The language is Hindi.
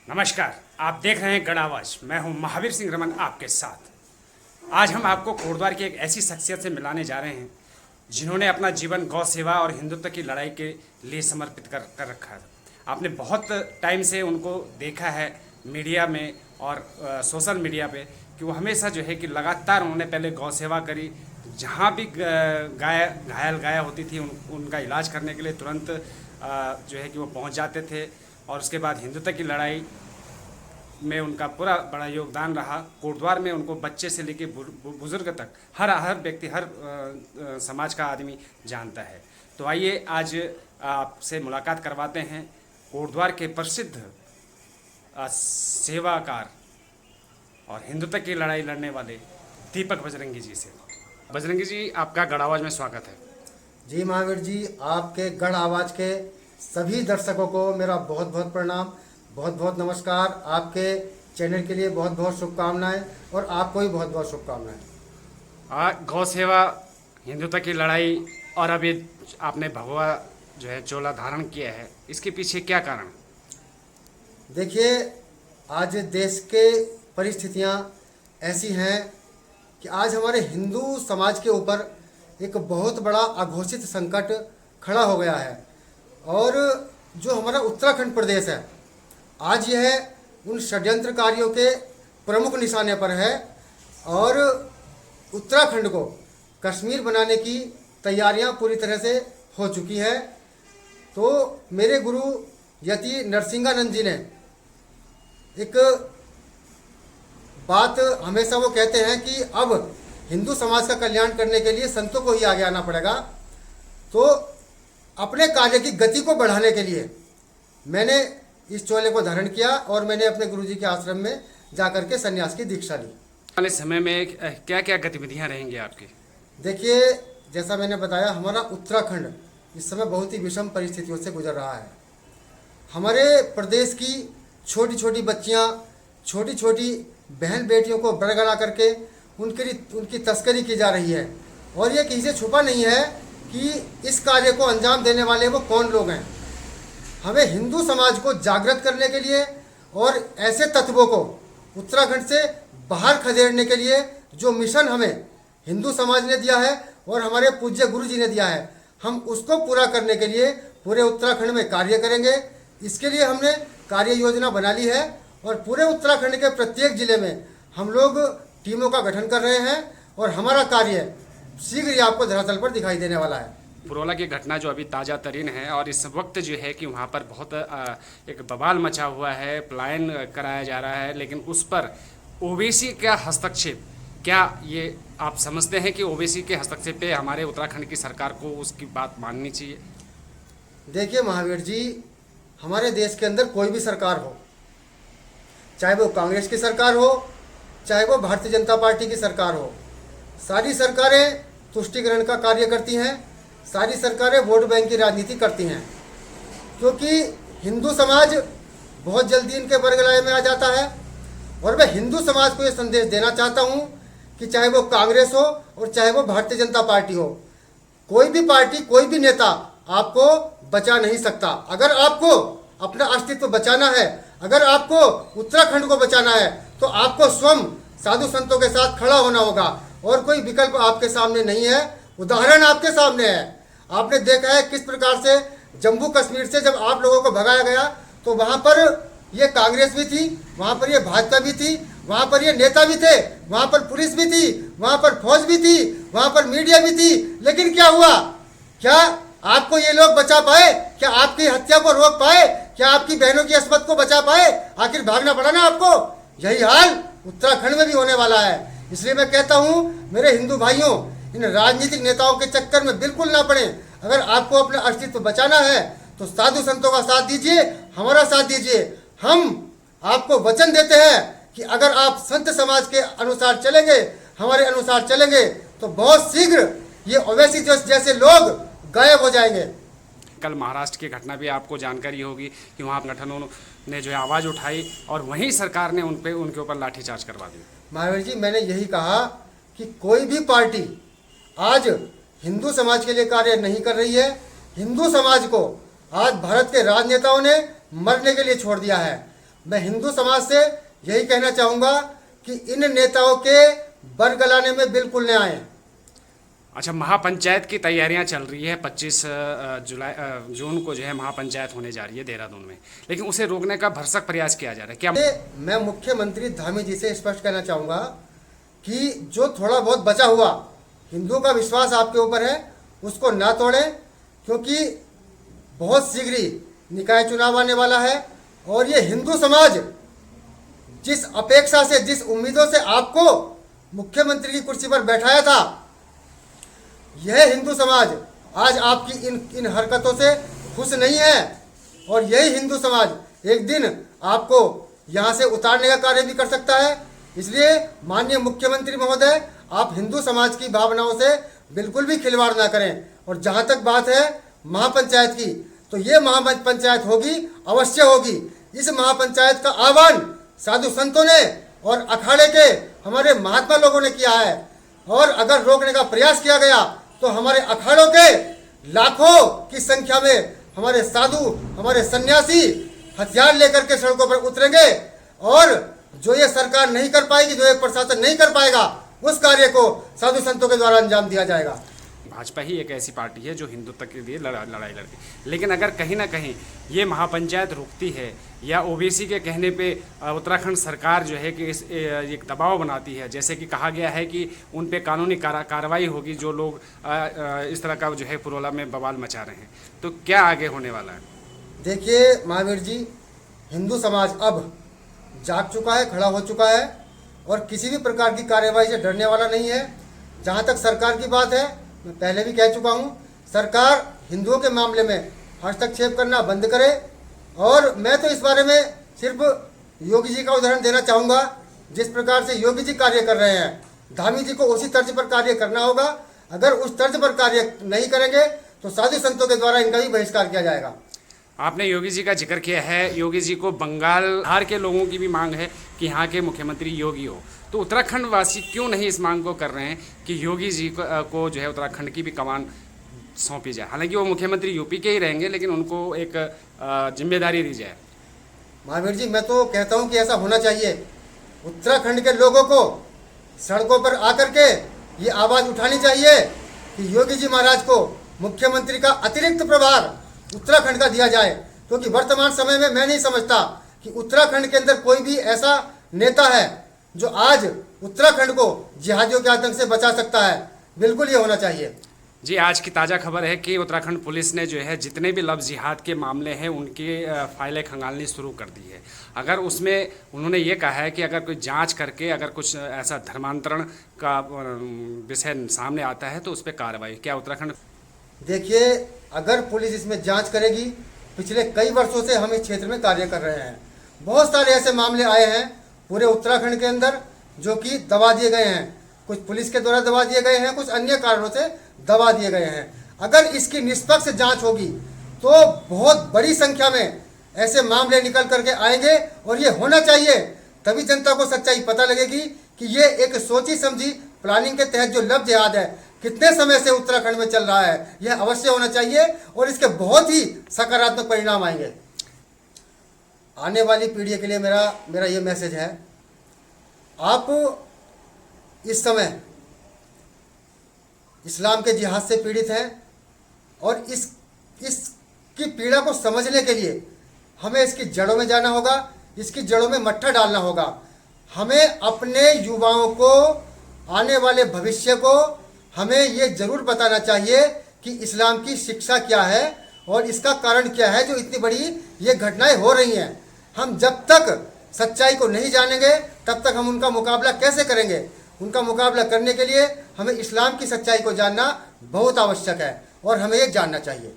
नमस्कार, आप देख रहे हैं गढ़ आवाज। मैं हूं महावीर सिंह रमन आपके साथ। आज हम आपको कोटद्वार की एक ऐसी शख्सियत से मिलाने जा रहे हैं जिन्होंने अपना जीवन गौ सेवा और हिंदुत्व की लड़ाई के लिए समर्पित कर रखा है। आपने बहुत टाइम से उनको देखा है मीडिया में और सोशल मीडिया पे कि वो हमेशा जो है कि लगातार उन्होंने पहले गौ सेवा करी। जहाँ भी घायल गाय होती थी उनका इलाज करने के लिए तुरंत जो है कि वो पहुँच जाते थे। और उसके बाद हिंदुत्व की लड़ाई में उनका पूरा बड़ा योगदान रहा। कोटद्वार में उनको बच्चे से लेकर बुजुर्ग तक हर व्यक्ति, हर समाज का आदमी जानता है। तो आइए आज आपसे मुलाकात करवाते हैं कोटद्वार के प्रसिद्ध सेवाकार और हिंदुत्व की लड़ाई लड़ने वाले दीपक बजरंगी जी से। बजरंगी जी, आपका गढ़ आवाज में स्वागत है। जी महावीर जी, आपके गढ़ आवाज के सभी दर्शकों को मेरा बहुत बहुत प्रणाम, बहुत बहुत नमस्कार। आपके चैनल के लिए बहुत बहुत शुभकामनाएं और आपको भी बहुत बहुत शुभकामनाएं। गौ सेवा, हिंदुत्व की लड़ाई और अभी आपने भगवा जो है चोला धारण किया है, इसके पीछे क्या कारण? देखिए, आज देश के परिस्थितियां ऐसी हैं कि आज हमारे हिंदू समाज के ऊपर एक बहुत बड़ा अघोषित संकट खड़ा हो गया है। और जो हमारा उत्तराखंड प्रदेश है, आज यह उन षड्यंत्रकारियों के प्रमुख निशाने पर है और उत्तराखंड को कश्मीर बनाने की तैयारियां पूरी तरह से हो चुकी है। तो मेरे गुरु यति नरसिंहानंद जी ने एक बात हमेशा वो कहते हैं कि अब हिंदू समाज का कल्याण करने के लिए संतों को ही आगे आना पड़ेगा। तो अपने कार्य की गति को बढ़ाने के लिए मैंने इस चोले को धारण किया और मैंने अपने गुरुजी के आश्रम में जाकर के संन्यास की दीक्षा ली। आने समय में क्या क्या गतिविधियां रहेंगी आपकी? देखिए, जैसा मैंने बताया, हमारा उत्तराखंड इस समय बहुत ही विषम परिस्थितियों से गुजर रहा है। हमारे प्रदेश की छोटी छोटी बच्चियां, छोटी छोटी बहन बेटियों को बरगला करके उनकी तस्करी की जा रही है। और ये किसी से छुपा नहीं है कि इस कार्य को अंजाम देने वाले वो कौन लोग हैं। हमें हिंदू समाज को जागृत करने के लिए और ऐसे तत्वों को उत्तराखंड से बाहर खदेड़ने के लिए जो मिशन हमें हिंदू समाज ने दिया है और हमारे पूज्य गुरु जी ने दिया है, हम उसको पूरा करने के लिए पूरे उत्तराखंड में कार्य करेंगे। इसके लिए हमने कार्य योजना बना ली है और पूरे उत्तराखंड के प्रत्येक जिले में हम लोग टीमों का गठन कर रहे हैं और हमारा कार्य शीघ्र ही आपको धरातल पर दिखाई देने वाला है। पुरोला की घटना जो अभी ताज़ा तरीन है और इस वक्त जो है कि वहाँ पर बहुत एक बवाल मचा हुआ है, पलायन कराया जा रहा है, लेकिन उस पर ओवैसी का हस्तक्षेप, क्या ये आप समझते हैं कि ओवैसी के हस्तक्षेप पे हमारे उत्तराखंड की सरकार को उसकी बात माननी चाहिए? देखिए महावीर जी, हमारे देश के अंदर कोई भी सरकार हो, चाहे वो कांग्रेस की सरकार हो, चाहे वो भारतीय जनता पार्टी की सरकार हो, सारी सरकारें तुष्टिकरण का कार्य करती हैं, सारी सरकारें वोट बैंक की राजनीति करती हैं। क्योंकि हिंदू समाज बहुत जल्दी इनके बरगलाए में आ जाता है। और मैं हिंदू समाज को ये संदेश देना चाहता हूँ कि चाहे वो कांग्रेस हो और चाहे वो भारतीय जनता पार्टी हो, कोई भी पार्टी, कोई भी नेता आपको बचा नहीं सकता। अगर आपको अपना अस्तित्व बचाना है, अगर आपको उत्तराखंड को बचाना है, तो आपको स्वयं साधु संतों के साथ खड़ा होना होगा और कोई विकल्प आपके सामने नहीं है। उदाहरण आपके सामने है। आपने देखा है किस प्रकार से जम्मू कश्मीर से जब आप लोगों को भगाया गया तो वहां पर ये कांग्रेस भी थी, वहां पर ये भाजपा भी थी, वहां पर ये नेता भी थे, वहां पर पुलिस भी थी, वहां पर फौज भी थी, वहां पर मीडिया भी थी। लेकिन क्या हुआ? क्या आपको ये लोग बचा पाए? क्या आपकी हत्या को रोक पाए? क्या आपकी बहनों की अस्मत को बचा पाए? आखिर भागना पड़ा ना आपको। यही हाल उत्तराखंड में भी होने वाला है। इसलिए मैं कहता हूं, मेरे हिंदू भाइयों, इन राजनीतिक नेताओं के चक्कर में बिल्कुल ना पड़े। अगर आपको अपना अस्तित्व बचाना है तो साधु संतों का साथ दीजिए, हमारा साथ दीजिए। हम आपको वचन देते हैं कि अगर आप संत समाज के अनुसार चलेंगे, हमारे अनुसार चलेंगे, तो बहुत शीघ्र ये ओवैसी जैसे लोग गायब हो जाएंगे। कल महाराष्ट्र की घटना भी आपको जानकारी होगी कि वहाँ संगठनों ने जो है आवाज़ उठाई और वहीं सरकार ने उनके ऊपर लाठीचार्ज करवा दी। महावीर जी, मैंने यही कहा कि कोई भी पार्टी आज हिंदू समाज के लिए कार्य नहीं कर रही है। हिंदू समाज को आज भारत के राजनेताओं ने मरने के लिए छोड़ दिया है। मैं हिंदू समाज से यही कहना चाहूँगा कि इन नेताओं के बरगलाने में बिल्कुल न आए। अच्छा, महापंचायत की तैयारियां चल रही है, 25 जून को जो है महापंचायत होने जा रही है देहरादून में, लेकिन उसे रोकने का भरसक प्रयास किया जा रहा है। क्या मैं मुख्यमंत्री धामी जी से स्पष्ट कहना चाहूँगा कि जो थोड़ा बहुत बचा हुआ हिंदुओं का विश्वास आपके ऊपर है उसको ना तोड़ें, क्योंकि बहुत शीघ्र ही निकाय चुनाव आने वाला है और ये हिंदू समाज जिस अपेक्षा से, जिस उम्मीदों से आपको मुख्यमंत्री की कुर्सी पर बैठाया था, यह हिंदू समाज आज आपकी इन हरकतों से खुश नहीं है और यही हिंदू समाज एक दिन आपको यहाँ से उतारने का कार्य भी कर सकता है। इसलिए माननीय मुख्यमंत्री महोदय, आप हिंदू समाज की भावनाओं से बिल्कुल भी खिलवाड़ ना करें। और जहाँ तक बात है महापंचायत की, तो ये महापंचायत होगी, अवश्य होगी। इस महापंचायत का आह्वान साधु संतों ने और अखाड़े के हमारे महात्मा लोगों ने किया है और अगर रोकने का प्रयास किया गया तो हमारे अखाड़ों के लाखों की संख्या में हमारे साधु, हमारे सन्यासी हथियार लेकर के सड़कों पर उतरेंगे और जो ये सरकार नहीं कर पाएगी, जो ये प्रशासन नहीं कर पाएगा, उस कार्य को साधु संतों के द्वारा अंजाम दिया जाएगा। भाजपा ही एक ऐसी पार्टी है जो हिंदुत्व के लिए लड़ाई लड़ती है, लेकिन अगर कहीं ना कहीं ये महापंचायत रुकती है या ओबीसी के कहने पे उत्तराखंड सरकार जो है कि एक दबाव बनाती है, जैसे कि कहा गया है कि उन पे कानूनी कार्रवाई होगी जो लोग इस तरह का जो है पुरोला में बवाल मचा रहे हैं, तो क्या आगे होने वाला है? देखिए महावीर जी, हिंदू समाज अब जाग चुका है, खड़ा हो चुका है और किसी भी प्रकार की कार्रवाई से डरने वाला नहीं है। जहाँ तक सरकार की बात है, मैं पहले भी कह चुका हूँ, सरकार हिंदुओं के मामले में हस्तक्षेप करना बंद करे। और मैं तो इस बारे में सिर्फ योगी जी का उदाहरण देना चाहूँगा। जिस प्रकार से योगी जी कार्य कर रहे हैं, धामी जी को उसी तर्ज पर कार्य करना होगा। अगर उस तर्ज पर कार्य नहीं करेंगे तो साधु संतों के द्वारा इनका भी बहिष्कार किया जाएगा। आपने योगी जी का जिक्र किया है, योगी जी को बंगाल बिहार के लोगों की भी मांग है कि यहाँ के मुख्यमंत्री योगी हो, तो उत्तराखंड वासी क्यों नहीं इस मांग को कर रहे हैं कि योगी जी को जो है उत्तराखंड की भी कमान सौंपी जाए? हालांकि वो मुख्यमंत्री यूपी के ही रहेंगे, लेकिन उनको एक जिम्मेदारी दी जाए। महावीर जी, मैं तो कहता हूँ कि ऐसा होना चाहिए। उत्तराखंड के लोगों को सड़कों पर आकर के ये आवाज़ उठानी चाहिए कि योगी जी महाराज को मुख्यमंत्री का अतिरिक्त प्रभार उत्तराखंड का दिया जाए, क्योंकि वर्तमान समय में मैं नहीं समझता कि उत्तराखंड के अंदर कोई भी ऐसा नेता है जो आज उत्तराखंड को जिहादियों के आतंक से बचा सकता है। बिल्कुल ये होना चाहिए। जी, आज की ताज़ा खबर है कि उत्तराखंड पुलिस ने जो है जितने भी लव जिहाद के मामले हैं उनकी फाइलें खंगालनी शुरू कर दी है। अगर उसमें उन्होंने ये कहा है कि अगर कोई जांच करके अगर कुछ ऐसा धर्मांतरण का विषय सामने आता है तो उस पर कार्रवाई। क्या उत्तराखंड? देखिए, अगर पुलिस इसमें जांच करेगी, पिछले कई वर्षों से हम इस क्षेत्र में कार्य कर रहे हैं, बहुत सारे ऐसे मामले आए हैं पूरे उत्तराखंड के अंदर जो कि दबा दिए गए हैं। कुछ पुलिस के द्वारा दबा दिए गए हैं, कुछ अन्य कारणों से दबा दिए गए हैं। अगर इसकी निष्पक्ष जांच होगी तो बहुत बड़ी संख्या में ऐसे मामले निकल करके आएंगे और ये होना चाहिए। तभी जनता को सच्चाई पता लगेगी कि ये एक सोची समझी प्लानिंग के तहत जो लव जिहाद है कितने समय से उत्तराखंड में चल रहा है, यह अवश्य होना चाहिए और इसके बहुत ही सकारात्मक परिणाम आएंगे। आने वाली पीढ़ी के लिए मेरा ये मैसेज है, आप इस समय इस्लाम के जिहाद से पीड़ित हैं और इसकी पीड़ा को समझने के लिए हमें इसकी जड़ों में जाना होगा, इसकी जड़ों में मट्ठा डालना होगा। हमें अपने युवाओं को, आने वाले भविष्य को हमें ये जरूर बताना चाहिए कि इस्लाम की शिक्षा क्या है और इसका कारण क्या है जो इतनी बड़ी ये घटनाएं हो रही हैं। हम जब तक सच्चाई को नहीं जानेंगे तब तक हम उनका मुकाबला कैसे करेंगे? उनका मुकाबला करने के लिए हमें इस्लाम की सच्चाई को जानना बहुत आवश्यक है और हमें ये जानना चाहिए।